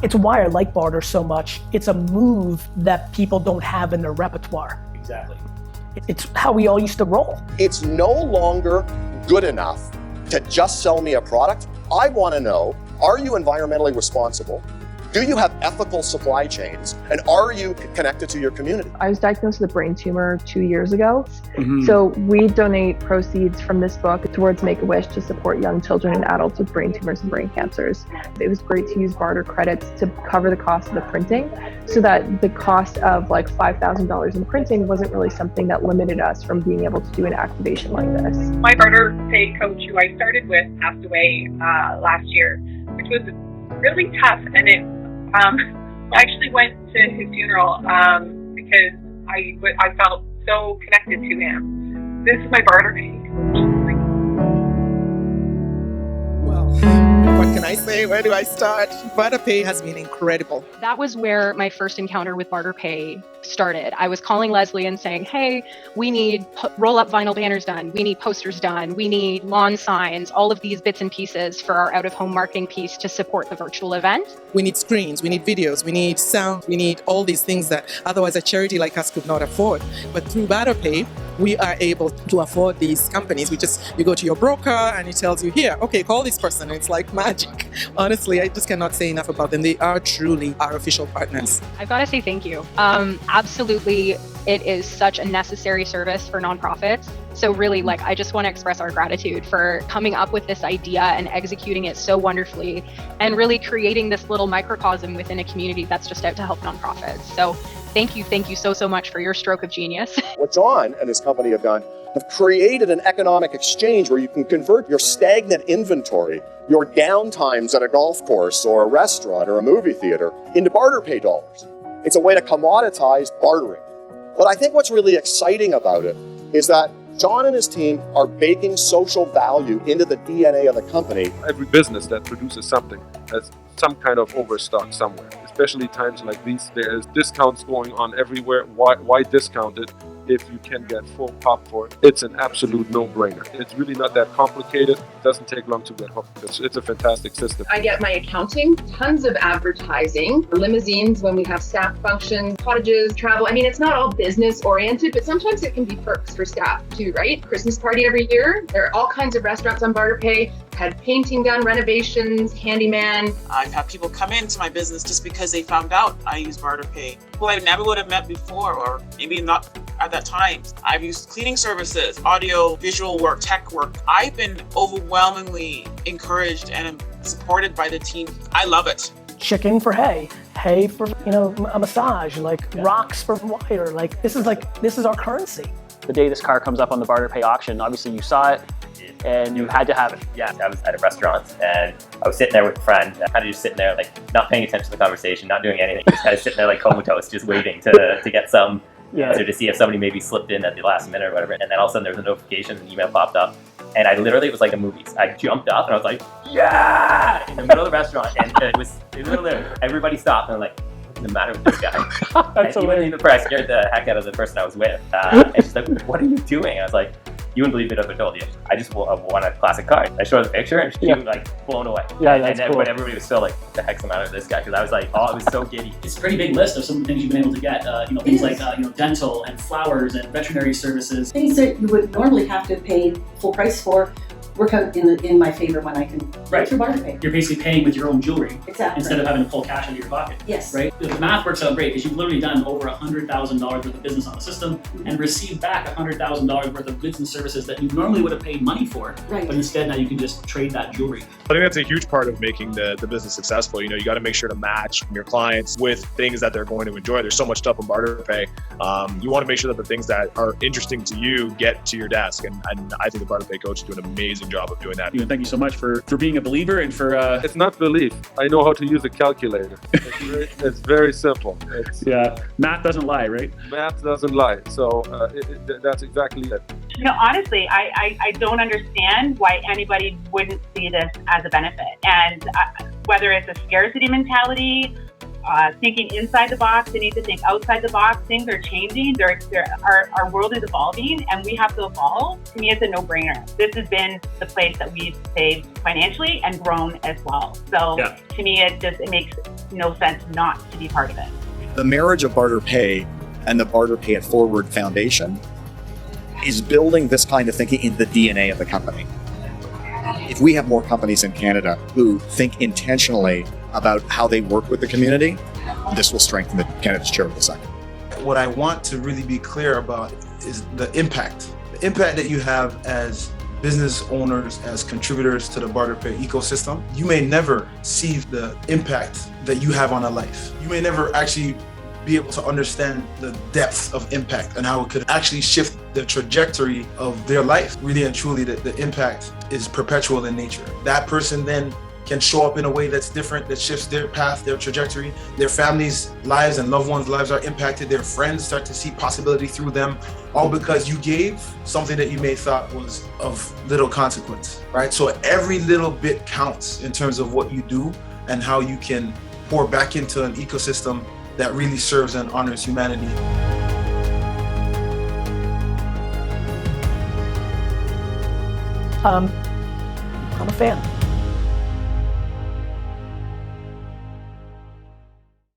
It's why I like barter so much. It's a move that people don't have in their repertoire. Exactly. It's how we all used to roll. It's no longer good enough to just sell me a product. I want to know, are you environmentally responsible? Do you have ethical supply chains? And are you connected to your community? I was diagnosed with a brain tumor 2 years ago. So we donate proceeds from this book towards Make-A-Wish to support young children and adults with brain tumors and brain cancers. It was great to use barter credits to cover the cost of the printing so that the cost of like $5,000 in printing wasn't really something that limited us from being able to do an activation like this. My BarterPay coach, who I started with, passed away last year, which was really tough. And I actually went to his funeral because I felt so connected to him. This is my BarterPay coach. What can I say? Where do I start? BarterPay has been incredible. That was where my first encounter with BarterPay started. I was calling Leslie and saying, hey, we need roll-up vinyl banners done. We need posters done. We need lawn signs, all of these bits and pieces for our out-of-home marketing piece to support the virtual event. We need screens, we need videos, we need sound, we need all these things that otherwise a charity like us could not afford. But through BarterPay, we are able to afford these companies. You go to your broker and he tells you, here, okay, call this person. And it's like magic. Honestly, I just cannot say enough about them. They are truly our official partners. I've got to say thank you. Absolutely, it is such a necessary service for nonprofits. So really, I just want to express our gratitude for coming up with this idea and executing it so wonderfully and really creating this little microcosm within a community that's just out to help nonprofits. So thank you so much for your stroke of genius. What John and his company have done, have created an economic exchange where you can convert your stagnant inventory, your downtimes at a golf course or a restaurant or a movie theater, into BarterPay dollars. It's a way to commoditize bartering. But I think what's really exciting about it is that John and his team are baking social value into the DNA of the company. Every business that produces something has some kind of overstock somewhere. Especially times like these, there's discounts going on everywhere. Why discount it if you can get full pop for it? It's an absolute no-brainer. It's really not that complicated. It doesn't take long to get hooked. It's a fantastic system. I get my accounting, tons of advertising, limousines when we have staff functions, cottages, travel. I mean, it's not all business oriented, but sometimes it can be perks for staff too, right? Christmas party every year. There are all kinds of restaurants on BarterPay. Had painting done, renovations, handyman. I've had people come into my business just because they found out I use BarterPay. Who I never would have met before, or maybe not at that time. I've used cleaning services, audio, visual work, tech work. I've been overwhelmingly encouraged and supported by the team. I love it. Chicken for hay for a massage, rocks for wire. This is our currency. The day this car comes up on the BarterPay auction, obviously you saw it and you had to have it. Yeah, I was at a restaurant and I was sitting there with a friend, kind of just sitting there not paying attention to the conversation, not doing anything, just kind of sitting there comatose, just waiting to get some answer to see if somebody maybe slipped in at the last minute or whatever. And then all of a sudden there was a notification, an email popped up, and I literally, it was like a movie. I jumped up and I was like, yeah, in the middle of the restaurant, and it was literally, everybody stopped and I'm like, what's the matter with this guy? That's even before I scared the heck out of the person I was with. And she's like, what are you doing? I was like, you wouldn't believe it if I told you. I just won a classic card. I showed her the picture and she was blown away. Yeah, that's cool. But everybody was still like, what the heck's the matter with this guy? Because I was like, oh, I was so giddy. It's a pretty big list of some of the things you've been able to get. Things like dental and flowers and veterinary services. Things that you would normally have to pay full price for work out in my favor when I can right through BarterPay. You're basically paying with your own jewelry instead of having to pull cash out of your pocket. Yes. Right? The math works out great because you've literally done over $100,000 worth of business on the system and received back $100,000 worth of goods and services that you normally would have paid money for. Right. But instead now you can just trade that jewelry. I think that's a huge part of making the business successful. You got to make sure to match your clients with things that they're going to enjoy. There's so much stuff on BarterPay. You want to make sure that the things that are interesting to you get to your desk. And I think the BarterPay coach is doing an amazing job of doing that. Thank you so much for being a believer and for... It's not belief. I know how to use a calculator. It's very simple. Math doesn't lie, right? Math doesn't lie. So that's exactly it. Honestly, I don't understand why anybody wouldn't see this as a benefit. And whether it's a scarcity mentality thinking inside the box. They need to think outside the box. Things are changing. Our world is evolving, and we have to evolve. To me, it's a no-brainer. This has been the place that we've saved financially and grown as well. So to me, it makes no sense not to be part of it. The marriage of BarterPay and the BarterPay It Forward Foundation is building this kind of thinking in the DNA of the company. If we have more companies in Canada who think intentionally about how they work with the community, this will strengthen Canada's charitable sector. What I want to really be clear about is the impact that you have as business owners, as contributors to the BarterPay ecosystem. You may never see the impact that you have on a life. You may never actually be able to understand the depth of impact and how it could actually shift the trajectory of their life. Really and truly, the impact is perpetual in nature. That person then can show up in a way that's different, that shifts their path, their trajectory. Their families' lives and loved ones' lives are impacted. Their friends start to see possibility through them, all because you gave something that you may thought was of little consequence, right? So every little bit counts in terms of what you do and how you can pour back into an ecosystem that really serves and honors humanity. I'm a fan.